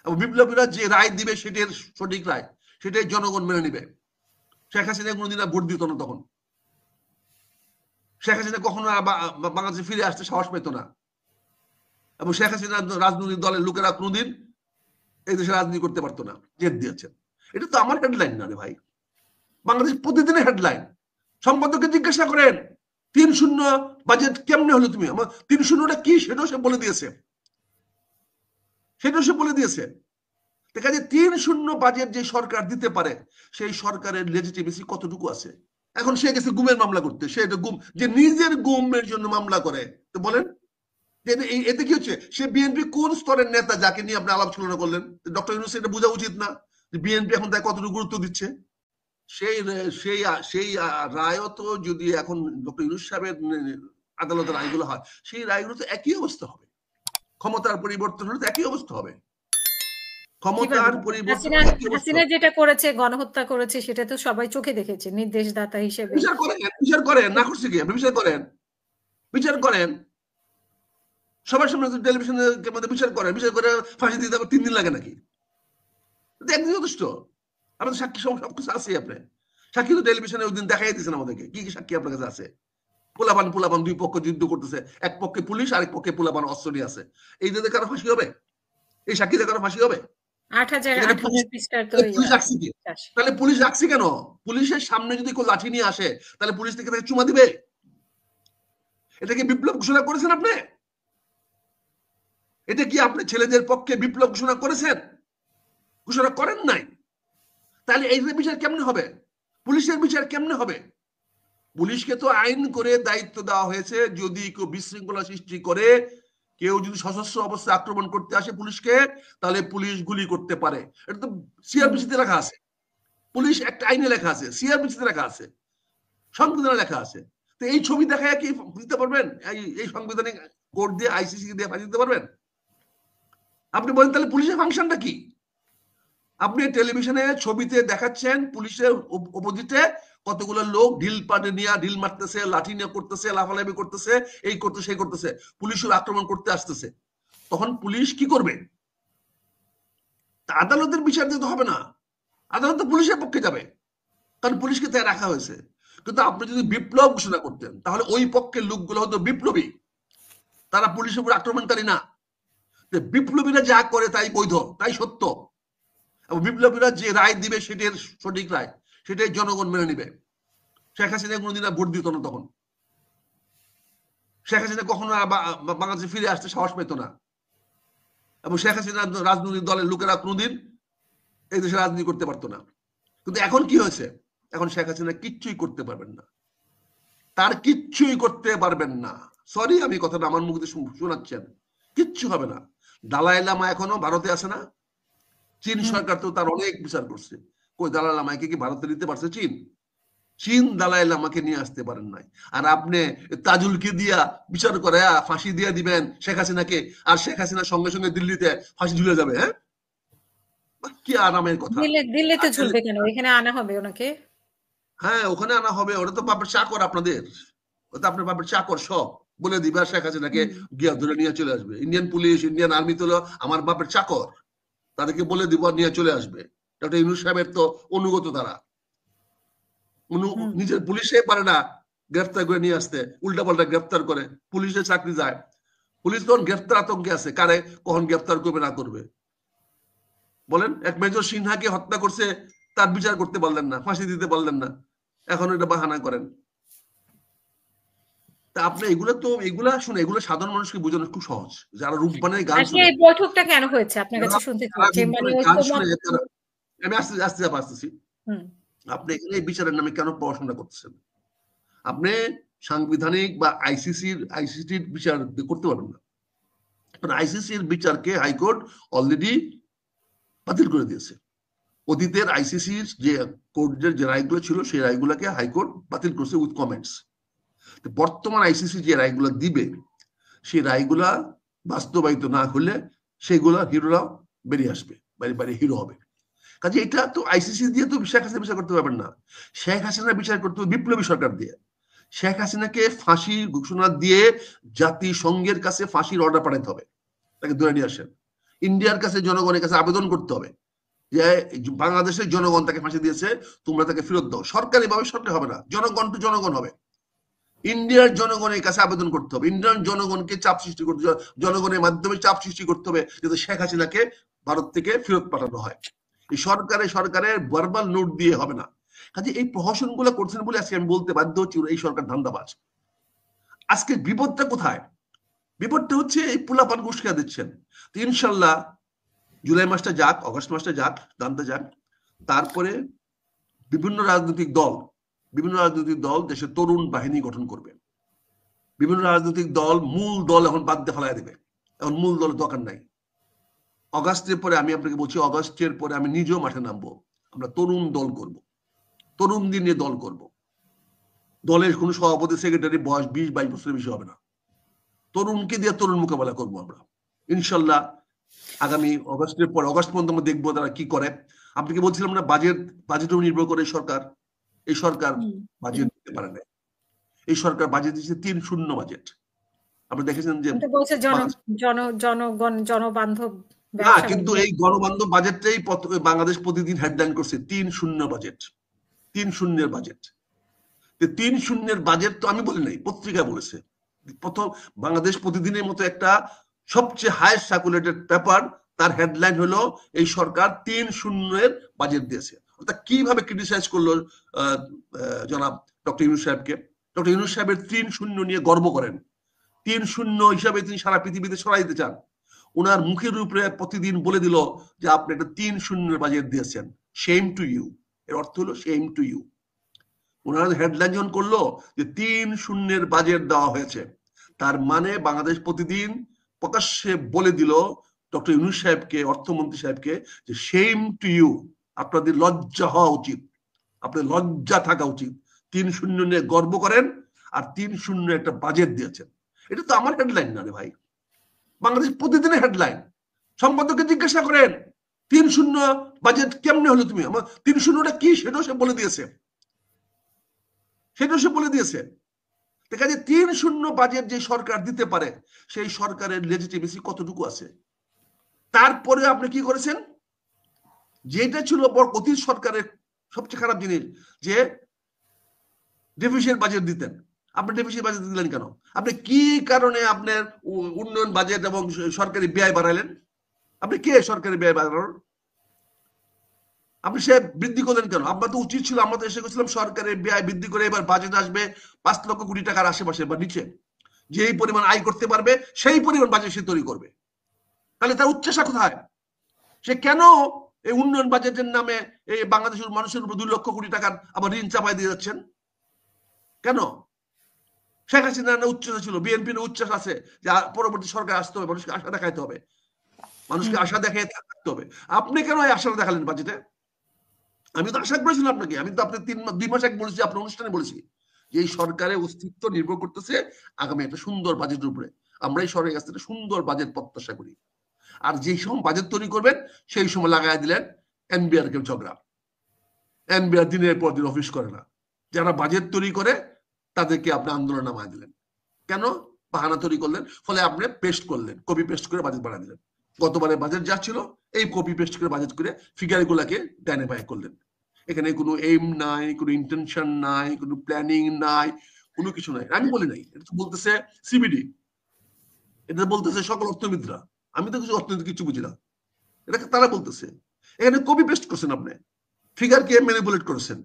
এবং বিপ্লবীরা যে রায় দিবে সেটার সঠিক রায়, সেটাই জনগণ মেনে নিবে। শেখ হাসিনা কোনোদিন ভোট দিত না তখন। শেখ হাসিনা কখনো বাংলাদেশে ফিরে আসতে সাহস পেত না, এবং শেখ হাসিনা রাজনৈতিক দলের লোকেরা কোনোদিন এই দেশে রাজনীতি করতে পারতো না, জেদ দিয়েছেন। এটা তো আমার হেডলাইন না রে ভাই, বাংলাদেশ প্রতিদিনের হেডলাইন। সম্পাদককে জিজ্ঞাসা করেন ৩-০ বাজেট কেমনে হলো, তুমি আমার ৩-০টা কি সেটাও সে বলে দিয়েছে, সেটাও সে বলে দিয়েছে। দেখা যায় ৩-০ বাজেট যে সরকার দিতে পারে সেই সরকারের লেজিটিমেসি কতটুকু আছে। এখন সে গেছে গুমের মামলা করতে, সে গুম যে নিজের গুমের জন্য মামলা করে, তো বলেন এতে কি হচ্ছে? সে বিএনপি কোন স্তরের নেতা যাকে নিয়ে আপনি আলাপ করলেন? ডক্টর ইউনূস এটা বোঝা উচিত না যে বিএনপি এখন তাই কতটুকু গুরুত্ব দিচ্ছে? সেই সেই সেই রায়ও তো যদি এখন ডক্টর ইউনূস সাহেবের আদালতের রায়গুলো হয়, সেই রায়গুলো তো একই অবস্থা হবে। ক্ষমতার পরিবর্তন হলে তো একই অবস্থা হবে। ক্ষমতার পরিবর্তন হাসিনা যেটা করেছে, গণহত্যা করেছে, সেটা তো সবাই চোখে দেখেছে নির্দেশদাতা হিসেবে। বিচার করেন না করছে কি? আপনি বিচার করেন সবার সামনে টেলিভিশনের মধ্যে বিচার করে ফাঁসি দিতে আবার 3 দিন লাগে নাকি? একদিন যথেষ্ট। আমাদের সাক্ষী সবকিছু আছে। আপনি সাক্ষী তো টেলিভিশনে ওই দিন দেখাই দিয়েছেন আমাদেরকে, কি কি সাক্ষী আপনার কাছে আছে। পোলাপান দুই পক্ষ যুদ্ধ করতেছে, এক পক্ষে পুলিশ আরেক পক্ষে পোলাপান অস্ত্র নিয়ে আছে। এই যে কারো ফাঁসি হবে? এই সাক্ষীদের কারো ফাঁসি হবে? ৮,০০০ পৃষ্ঠার তো পুলিশ রাখছে কি? তাহলে পুলিশ রাখছে কেন? পুলিশের সামনে যদি কেউ লাঠি নিয়ে আসে তাহলে পুলিশ থেকে তাকে চুমা দিবে? এটা কি বিপ্লব ঘোষণা করেছেন আপনি? এটা কি আপনি ছেলেদের পক্ষে বিপ্লব ঘোষণা করেছেন? ঘোষণা করেন নাই। তাহলে এই বিচার কেমনে হবে? পুলিশের বিচার কেমনে হবে? পুলিশকে তো আইন করে দায়িত্ব দেওয়া হয়েছে, যদি কেউ বিশৃঙ্খলা সৃষ্টি করে, কেউ যদি সশস্ত্র অবস্থায় আক্রমণ করতে আসে পুলিশকে, তাহলে পুলিশ গুলি করতে পারে। এটা তো সিআরপিসিতে লেখা আছে। পুলিশ একটা আইনে লেখা আছে, সিআরপিসিতে লেখা আছে, সংবিধানে লেখা আছে। তো এই ছবি দেখায় কি দিতে পারবেন? এই সাংবিধানিক কোর্ট দিয়ে, আইসিসি দিয়ে ফাঁসি দিতে পারবেন? আপনি বলেন তাহলে পুলিশের ফাংশনটা কি? আপনি টেলিভিশনে ছবিতে দেখাচ্ছেন পুলিশের অপোজিটে কতগুলো লোক ঢিল পাটে নিয়ে ঢিল মারতেছে, লাঠি নিয়ে করতেছে, লাফালাফি করতেছে, এই করতেছে সেই করতেছে, পুলিশের আক্রমণ করতে আসতেছে। তখন পুলিশ কি করবে? আদালতের বিচার দিতে হবে না, আদালত তো পুলিশের পক্ষে যাবে, কারণ পুলিশকে তাই রাখা হয়েছে। কিন্তু আপনি যদি বিপ্লব ঘোষণা করতেন তাহলে ওই পক্ষের লোকগুলো হতো বিপ্লবী, তারা পুলিশের উপর আক্রমণকারী না। বিপ্লবীরা যা করে তাই বৈধ, তাই সত্য, এবং বিপ্লবীরা যে রায় দিবে সেটার সঠিক রায়, সেটাই জনগণ মেনে নিবে। শেখ হাসিনা কোনোদিন ভোট দিত না তখন। শেখ হাসিনা কখনো বাংলাদেশে ফিরে আসতে সাহস পেত না, এবং শেখ হাসিনা রাজনৈতিক দলের লোকেরা কোনোদিন এই দেশে রাজনীতি করতে পারতো না। কিন্তু এখন কি হয়েছে? এখন শেখ হাসিনা কিচ্ছুই করতে পারবেন না, তার কিচ্ছুই করতে পারবেন না। সরি, আমি কথাটা আমার মুখে শোনাচ্ছেন, কিচ্ছু হবে না। দালাই লামা এখনো ভারতে আছে না? চীন সরকার তো তার অনেক বিচার করছে, কই দালাই লামাকে কি ভারতে নিতে পারছে চীন? চীন দালাই লামাকে নিয়ে আসতে পারেন নাই। আর আপনি তাজুলকে দিয়া বিচার করে ফাঁসি দিয়ে দিবেন শেখ হাসিনাকে, আর শেখ হাসিনার সঙ্গে সঙ্গে দিল্লিতে ফাঁসি ঝুলে যাবে। হ্যাঁ, কি আরামের কথা। দিল্লিতে ঝুলবে কেন? এখানে আনা হবে ওনাকে। হ্যাঁ, ওখানে আনা হবে। ওটা তো বাপের চাকর আপনাদের, ওটা আপনার বাপের চাকর, সব বলে দিবে শেখ হাসিনাকে গিয়া ধরে নিয়ে চলে আসবে। ইন্ডিয়ান পুলিশ, ইন্ডিয়ান আর্মি তো আমার বাপের চাকর, তাদেরকে বলে দিব নিয়ে চলে আসবে। ডক্টর ইউনূস সাহেবের তো অনুগত তারা, নিজের পুলিশে পারে না গ্রেফতার করে নিয়ে আসতে, উল্টা পাল্টা গ্রেফতার করে, পুলিশের চাকরি যায়। পুলিশ তখন গ্রেফতার আতঙ্কে আছে, কারে কখন গ্রেফতার করবে না করবে। বলেন, এক মেজর সিনহাকে হত্যা করছে, তার বিচার করতে পারলেন না, ফাঁসি দিতে পারলেন না, এখন এটা বাহানা করেন। তা আপনি এগুলা শুনে, এগুলো সাধারণ মানুষকে বোঝানো খুব সহজ। যারা রূপবানের গান শুনে, এই বৈঠকটা কেন হয়েছে আপনার কাছে শুনতে চাচ্ছি, মানে গান শুনে আমি আসতেছি। আপনি এখানে এই বিচারের নামে কেন পড়াশোনা করতেছেন? আপনি সাংবিধানিক বা আইসিসির বিচার করতে পারবেন না। আইসিসির বিচারকে হাইকোর্ট অলরেডি বাতিল করে দিয়েছে। অতীতের আইসিসির যে কোর্টের যে রায়গুলো ছিল সেই রায়গুলোকে হাইকোর্ট বাতিল করছে উইথ কমেন্টস। বর্তমান আইসিসি যে রায়গুলো দিবে সেই রায়গুলা বাস্তবায়িত না হলে সেগুলা হিরোরা বেরিয়ে আসবে, বাড়ি হিরো হবে। কাজে এটা তো আইসিসি দিয়ে তো শেখ হাসিনা বিচার করতে পারবেন না। শেখ হাসিনা বিচার করতে হবে বিপ্লবী সরকার দিয়ে। শেখ হাসিনাকে ফাঁসি ঘোষণা দিয়ে জাতিসংঘের কাছে ফাঁসির অর্ডার পাঠাতে হবে, তাকে ধরে নিয়ে আসেন। ইন্ডিয়ার কাছে, জনগণের কাছে আবেদন করতে হবে যে বাংলাদেশের জনগণ তাকে ফাঁসি দিয়েছে, তোমরা তাকে ফেরত দাও। সরকারি ভাবে সরকার হবে না, জনগণ টু জনগণ হবে। ইন্ডিয়ার জনগণের কাছে আবেদন করতে হবে, ইন্ডিয়ান জনগণকে চাপ সৃষ্টি করতে, জনগণের মাধ্যমে চাপ সৃষ্টি করতে হবে যাতে শেখ হাসিনাকে ভারত থেকে ফেরত পাঠানো হয়। এই সরকারের ভার্বাল নোট দিয়ে হবে না। কাজে এই প্রহসন গুলো করছেন বলে আজকে আমি বলতে বাধ্য হচ্ছি এই সরকার ধান্দাবাজ। আজকে বিপদটা কোথায়? বিপদটা হচ্ছে এই পোলাপান ঘুষ খেয়ে দিচ্ছেন। তো ইনশাল্লাহ জুলাই মাসটা যাক, অগস্ট মাসটা যাক, জানতে যাক, তারপরে বিভিন্ন রাজনৈতিক দল দেশের তরুণ বাহিনী গঠন করবে। বিভিন্ন রাজনৈতিক দল মূল দল এখন বাদ দিয়ে ফেলাই দেবে, এখন মূল দলের দরকার নাই। অগাস্টের পরে আমি আপনাকে বলছি, অগাস্টের পরে আমি নিজেও মাঠে নামবো, আমরা তরুণ দল করব, তরুণদের নিয়ে দল করব। দলের কোনো সভাপতি সেক্রেটারি বয়স 20-22 বছরের বেশি হবে না, তরুণকে দিয়ে তরুণ মোকাবেলা করবো আমরা ইনশাল্লাহ। আগামী অগস্টের পর, অগস্ট পর্যন্ত আমরা দেখবো তারা কি করে। আপনাকে বলছিলাম না বাজেটেও নির্ভর করে সরকার। এই সরকার বাজেট দিতে পারে না, এই সরকার বাজেট দিচ্ছে 3-0 বাজেট। আপনি দেখেছেন যে জনবান্ধব না, কিন্তু এই গণবান্ধব বাজেটটাই বাংলাদেশ প্রতিদিন হেডলাইন করছে 3-0 বাজেট, 3-0 বাজেট। 3-0 বাজেট তো আমি বলি নাই, পত্রিকা বলেছে। প্রথম বাংলাদেশ প্রতিদিনের মতো একটা সবচেয়ে হাইয়েস্ট সার্কুলেটেড পেপার, তার হেডলাইন হলো এই সরকার 3-0 বাজেট দিয়েছে। অর্থাৎ কিভাবে ক্রিটিসাইজ করলো জনাব ডক্টর ইউনূস সাহেবকে। ডক্টর ইউনূস সাহেবের 3-0 নিয়ে গর্ব করেন, 3-0 হিসাবে তিনি সারা পৃথিবীতে ছড়াই দিতে চান। ওনার মুখের উপরে প্রতিদিন বলে দিল যে আপনি একটা 3-0 বাজেট দিয়েছেন, শেম টু ইউ। এর অর্থ হলো শেম টু ইউ। ওনারা হেডলাইন যখন করলো যে 3-0 বাজেট দেওয়া হয়েছে, তার মানে বাংলাদেশ প্রতিদিন প্রকাশ্যে বলে দিল ডক্টর ইউনূস সাহেবকে, অর্থমন্ত্রী সাহেবকে, যে শেম টু ইউ, আপনাদের লজ্জা হওয়া উচিত, আপনাদের লজ্জা থাকা উচিত। 3-0 নিয়ে গর্ব করেন আর 3-0 একটা বাজেট দিয়েছেন। এটা তো আমার হেডলাইন না রে ভাই, বাংলাদেশ প্রতিদিনের হেডলাইন। সম্পাদককে জিজ্ঞাসা করেন 3-0 বাজেট কেমনে হলো, তুমি আমার 3-0টা কি সেটাও সে বলে দিয়েছে, সেটাও সে বলে দিয়েছে। দেখা যায় 3-0 বাজেট যে সরকার দিতে পারে, সেই সরকারের লেজিটিমেসি কতটুকু আছে। তারপরে আপনি কি করেছেন, যেটা ছিল অতীত সরকারের সবচেয়ে খারাপ জিনিস, যে ডেফিসিট বাজেট দিতেন। আপনি ডেফিসিট বাজেট দিলেন কেন? আপনি কি কারণে আপনার উন্নয়ন বাজেট এবং সরকারি ব্যয় বাড়াইলেন? আপনি কে সরকারি ব্যয় বাড়ানোর? আপনি সে বৃদ্ধি করলেন কেন? আপনার তো উচিত ছিল, আমরা তো এসে গেছিলাম সরকারের ব্যয় বৃদ্ধি করে এবার বাজেট আসবে 5 লক্ষ কোটি টাকার আশেপাশে বা নিচে, যেই পরিমাণ আয় করতে পারবে সেই পরিমাণ বাজেট সে তৈরি করবে। তাহলে তার উচ্চাসা কোথায়? সে কেন এই উন্নয়ন বাজেটের নামে এই বাংলাদেশের মানুষের উপর 2 লক্ষ কোটি টাকার আবার ঋণ চাপাই দিয়ে যাচ্ছেন কেন? শেখ হাসিনার উচ্চাসা ছিল, বিএনপির উচ্চাস আছে যে পরবর্তী সরকার আসতে হবে, মানুষকে আশা দেখাইতে হবে, মানুষকে আশা দেখাই থাকতে হবে। আপনি কেন এই আশা দেখালেন বাজেটে? আমি তো আশা করেছিলাম আপনাকে, আমি তো আপনি 2 মাস আগে বলেছি, আপনার অনুষ্ঠানে বলেছি যে এই সরকারের অস্তিত্ব নির্ভর করতেছে আগামী একটা সুন্দর বাজেটের উপরে। আমরা এই সরকারের কাছ থেকে সুন্দর বাজেট প্রত্যাশা করি। আর যেই সময় বাজেট তৈরি করবেন সেই সময় লাগাই দিলেন এনবিআর কে ঝগড়া। এনবিআর দিনের পর দিন অফিস করে না, যারা বাজেট তৈরি করে তাদেরকে আপনি আন্দোলন নামায় দিলেন। কেন? বাহানা তৈরি করলেন, ফলে আপনি পেস্ট করলেন, কপি পেস্ট করে বাজেট বানিয়ে দিলেন। গতবারে বাজেট যা ছিল এই কপি পেস্ট করে বাজেট করে ফিগার গুলাকে ডাইনে বাই করলেন। এখানে কোনো এইম নাই, কোনো ইন্টেনশন নাই, কোনো প্ল্যানিং নাই, কোনো কিছু নাই। আমি বলি নাই, এটা তো বলতেছে সিবিডি, এটা বলতেছে সকল অর্থবিদরা। আমি তো কিছু অর্থনীতি কিছু বুঝি না, এটা তারা বলতেছে। এখানে কপি পেস্ট করছেন, আপনি ফিগারকে ম্যানিপুলেট করেছেন।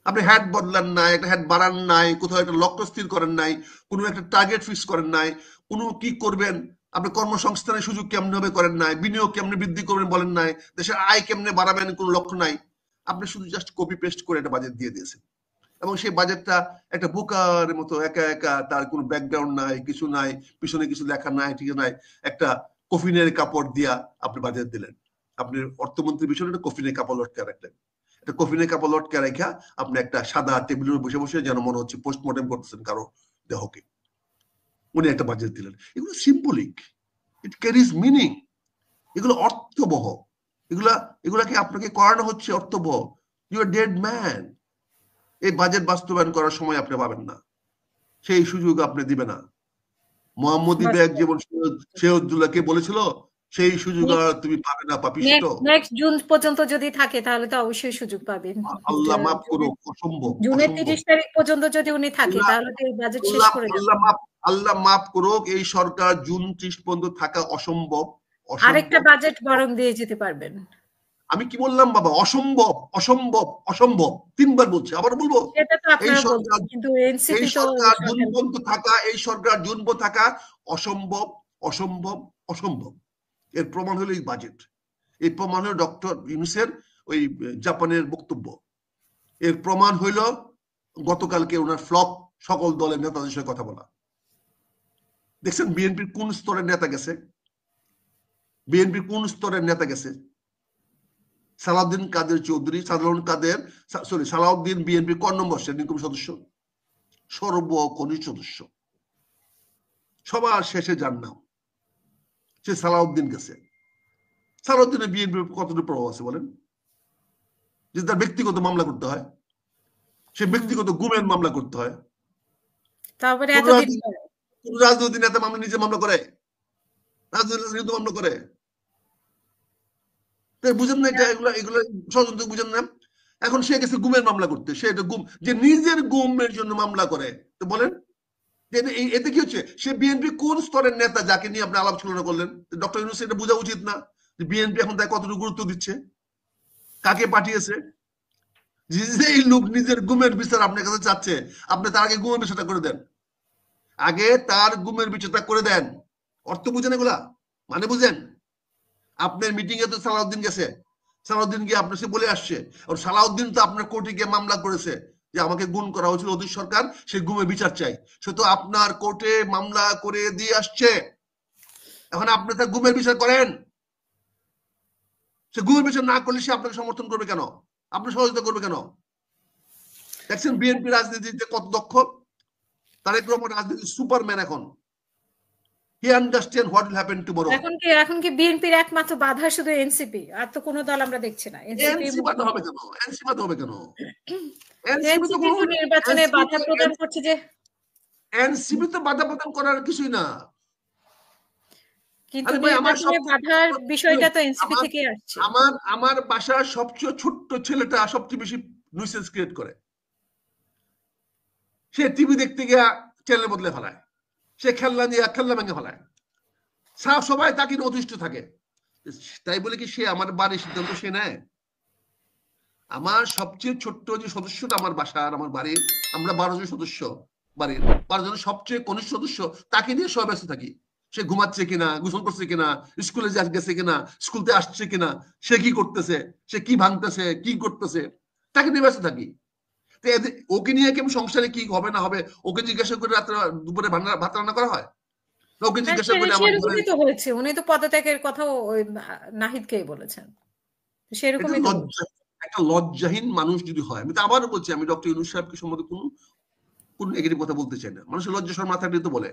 আপনি হ্যাড বদলান নাই, একটা হ্যাড বাড়ান নাই, কোথাও একটা লক্ষ্য স্থির করেন নাই, কোনো একটা টার্গেট ফিক্স করেন নাই, কোনো কি করবেন, আপনি কর্মসংস্থানের সুযোগ কেমনে হবে করেন নাই, বিনিয়োগ কেমনে বৃদ্ধি করবেন বলেন নাই, দেশের আয় কেমনে বাড়াবেন কোনো লক্ষ্য নাই। আপনি শুধু জাস্ট কপি পেস্ট করে একটা বাজেট দিয়ে দিয়েছেন, এবং সেই বাজেটটা একটা বোকার মতো একা একা, তার কোনো ব্যাকগ্রাউন্ড নাই, কিছু নাই, পিছনে কিছু লেখা নাই, ঠিক নাই, একটা কফিনের কাপড় দিয়া আপনি বাজেট দিলেন। আপনি অর্থমন্ত্রীর পিছনে একটা কফিনের কাপড় লটকা রাখলেন, একটা কফিনের কাপড় লটকা রেখা আপনি একটা সাদা টেবিলের বসে বসে যেন মনে হচ্ছে পোস্টমর্টেম করতেছেন কারো দেহকে, উনি একটা বাজেট দিলেন। এগুলো সিম্বলিক, ইট ক্যারিজ মিনিং, এগুলো অর্থবহ, এগুলাকে আপনাকে করানো হচ্ছে অর্থবহ। You are dead man. এই বাজেট বাস্তবায়ন করার সময় আপনি পাবেন না, সেই সুযোগ আপনি দিবে না। মোহাম্মদী ব্যাগ যেমন শেহদুল্লাহকে বলেছিল সেই সুযোগ আর তুমি পাবে না পাপিষ্ট। নেক্সট জুন পর্যন্ত যদি থাকে তাহলে তো অবশ্যই সুযোগ পাবেন। আল্লাহ মাফ করুক, অসম্ভব জুনের অসম্ভব। 30 তারিখ পর্যন্ত যদি উনি থাকে তাহলে তো এই বাজেট শেষ করে যাবে। আল্লাহ মাফ করুক, এই সরকার জুন 30 পর্যন্ত থাকা অসম্ভব আরেকটা অসম্ভব। বাজেট বরং দিয়ে যেতে পারবেন। আমি কি বললাম বাবা? অসম্ভব অসম্ভব অসম্ভব, 3 বার বলছি, আবার বলবো। সেটা তো এই আপনারা সরকার বলছেন কিন্তু এই এনসিপি তো সরকার জুন সরকার পর্যন্ত থাকা, এই সরকার জুন পর্যন্ত থাকা অসম্ভব অসম্ভব অসম্ভব। এর প্রমাণ হলো এই বাজেট, এর প্রমাণ হলো ডক্টর ইউনূসের ওই জাপানের বক্তব্য, এর প্রমাণ হইল গতকালকে ওনার ফ্লপ সকল দলের নেতাদের সাথে কথা বলা। দেখছেন বিএনপির কোন স্তরের নেতা গেছে, বিএনপির কোন স্তরের নেতা গেছে? সালাউদ্দিন কাদের চৌধুরী, সালাউদ্দিন বিএনপি ক নম্বর শ্রেণীর সদস্য? সর্বকনিষ্ঠ সদস্য, সবার শেষে যার নাম সে সালাউদ্দিন গেছে। সালাউদ্দিনের বিএনপির কতটুকু প্রভাব আছে বলেন? যে তার ব্যক্তিগত মামলা করতে হয়, সে ব্যক্তিগত গুমের মামলা করতে হয়। তারপরে কোন এতদিন রাজনৈতিক নেতা মামলা নিজে মামলা করে? রাজনৈতিক মামলা করে? বুঝেন না এটা? এগুলো এগুলো ষড়যন্ত্র বুঝেন না? এখন সে গেছে গুমের মামলা করতে, সে এটা গুম, যে নিজের গুমের জন্য মামলা করে। তো বলেন এতে কি হচ্ছে? সে বিএনপি কোন স্তরের নেতা যাকে নিয়ে আপনি আলাপ করলেন? ডক্টর ইউনূস এটা বোঝা উচিত না যে বিএনপি এখন তাই কতটুকু গুরুত্ব দিচ্ছে, কাকে পাঠিয়েছে? যে এই লোক নিজের গুমের বিচার আপনার কাছে চাচ্ছে, আপনি তার আগে গুমের বিচারটা করে দেন, আগে তার গুমের বিচারটা করে দেন। অর্থ বুঝেন এগুলা? মানে বুঝেন? আপনার মিটিং এ তো সালাউদ্দিন গেছে, সালাউদ্দিন গিয়ে আপনার সে বলে আসছে, আর সালাউদ্দিন তো আপনার কোর্টে গিয়ে মামলা করেছে যে আমাকে গুম করা হয়েছিল অতীত সরকার, সে গুমে বিচার চাই। সে তো আপনার কোর্টে মামলা করে দিয়ে আসছে। এখন আপনি তার গুমের বিচার করেন। সে গুমের বিচার না করলে সে আপনাকে সমর্থন করবে কেন? আপনার সহযোগিতা করবে কেন? দেখছেন বিএনপি রাজনীতিতে কত দক্ষ। তারেক রহমান রাজনীতির সুপারম্যান এখন। He understand what will happen tomorrow. এখন কি বিএনপির একমাত্র বাধা শুধু এনসিপি, আর তো কোনো দল আমরা দেখছি না। এনসিপি বাধা হবে কেন? এনসিপি বাধা হবে কেন? এনসিপি তো নির্বাচনে বাধা প্রদান করছে যে। এনসিপি তো বাধা প্রদান করার কিছুই না। কিন্তু নির্বাচনে বাধার বিষয়টা তো এনসিপি থেকে আসছে। আমার বাসার সবচেয়ে ছোট্ট ছেলেটা সবচেয়ে বেশি নিউসেন্স ক্রিয়েট করে। সে টিভি দেখতে গিয়া চ্যানেল বদলে ফেলায়, সে খেলনা দিয়ে খেলনা ভেঙে ফেলায়, সবাই তাকে নিয়ে অতিষ্ঠ থাকে। তাই বলে কি সে আমার বাড়ির সিদ্ধান্ত সে নেয়? আমার সবচেয়ে ছোট্ট যে সদস্যটা আমার বাসার, আমার বাড়ির, আমরা 12 জন সদস্য, বাড়ির 12 জনের সবচেয়ে কনিষ্ঠ সদস্য, তাকে নিয়ে সবাই ব্যস্ত থাকি। সে ঘুমাচ্ছে কিনা, গোসল করছে কিনা, স্কুলে গেছে কিনা, স্কুলতে আসছে কিনা, সে কি করতেছে, সে কি ভাঙতেছে, কি করতেছে, তাকে নিয়ে ব্যস্ত থাকি। ওকে নিয়ে কি সংসারে কি হবে না হবে ওকে জিজ্ঞাসা করে রাত্রে দুপুরে ভাত রান্না করা হয়? ওকে জিজ্ঞাসা করে আমার সেরকমই তো হয়েছে। উনি তো পদত্যাগের কথাও ওই নাহিদকেই বলেছেন। সেরকমই তো। একটা লজ্জাহীন মানুষ যদি হয়, আমি তো আবারও বলছি, আমি ডক্টর ইউনূস সাহেবকে সম্বন্ধে কোন নেগেটিভ কথা বলতে চাই না। মানুষের লজ্জা শরম না থাকলে তো বলে